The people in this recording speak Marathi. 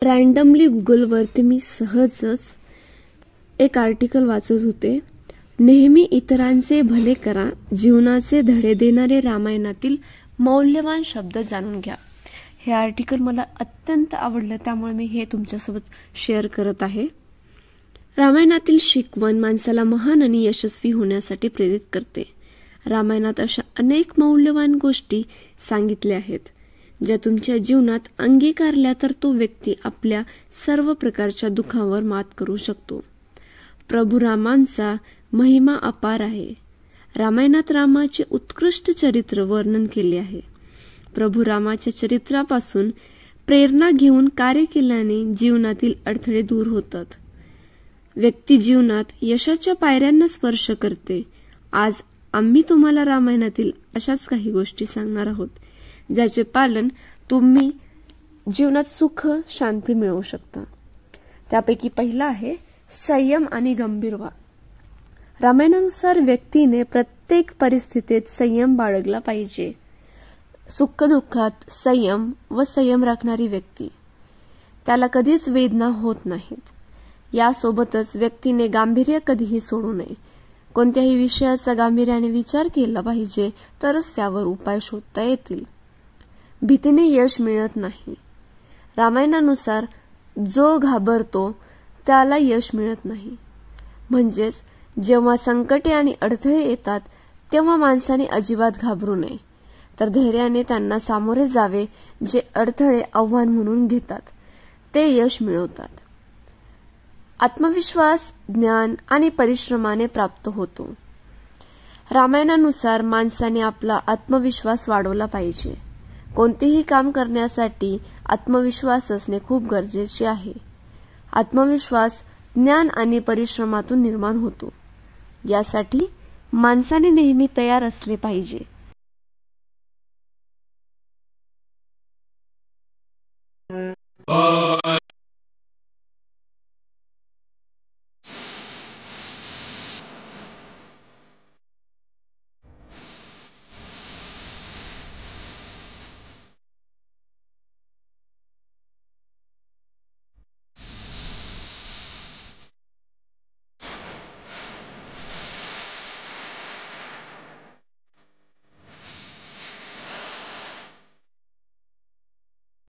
रॅन्डमली गुगलवरती मी सहजच एक आर्टिकल वाचत होते. नेहमी इतरांचे भले करा, जीवनाचे धडे देणारे रामायणातील मौल्यवान शब्द जाणून घ्या. हे आर्टिकल मला अत्यंत आवडलं, त्यामुळे मी हे तुमच्यासोबत शेअर करत आहे. रामायणातील शिकवण माणसाला महान आणि यशस्वी होण्यासाठी प्रेरित करते. रामायणात अशा अनेक मौल्यवान गोष्टी सांगितल्या आहेत, ज्या तुमच्या जीवनात अंगीकारल्या तर तो व्यक्ती आपल्या सर्व प्रकारच्या दुःखावर मात करू शकतो. प्रभू रामांचा महिमा अपार आहे. रामायणात रामाचे उत्कृष्ट चरित्र वर्णन केले आहे. प्रभू रामाच्या चरित्रापासून प्रेरणा घेऊन कार्य केल्याने जीवनातील अडथळे दूर होतात. व्यक्ती जीवनात यशाच्या पायऱ्यांना स्पर्श करते. आज आम्ही तुम्हाला रामायणातील अशाच काही गोष्टी सांगणार आहोत, ज्याचे पालन तुम्ही जीवनात सुख शांती मिळवू शकता. त्यापैकी पहिला आहे संयम आणि गंभीर व्हा. रामायणानुसार व्यक्तीने प्रत्येक परिस्थितीत संयम बाळगला पाहिजे. सुखदुःखात संयम राखणारी व्यक्ती, त्याला कधीच वेदना होत नाहीत. यासोबतच व्यक्तीने गांभीर्य कधीही सोडू नये. कोणत्याही विषयाचा गांभीर्याने विचार केला पाहिजे, तरच त्यावर उपाय शोधता येतील. भीतीने यश मिळत नाही. रामायणानुसार जो घाबरतो त्याला यश मिळत नाही. म्हणजेच जेव्हा संकटे आणि अडथळे येतात तेव्हा माणसाने अजिबात घाबरू नये, तर धैर्याने त्यांना सामोरे जावे. जे अडथळे आव्हान म्हणून घेतात ते यश मिळवतात. आत्मविश्वास ज्ञान आणि परिश्रमाने प्राप्त होतो. रामायणानुसार माणसाने आपला आत्मविश्वास वाढवला पाहिजे. कोणतेही काम करण्यासाठी आत्मविश्वास असणे खूप गरजेचे आहे. आत्मविश्वास ज्ञान आणि परिश्रमातून निर्माण होतो. यासाठी माणसाने नेहमी तयार असले पाहिजे.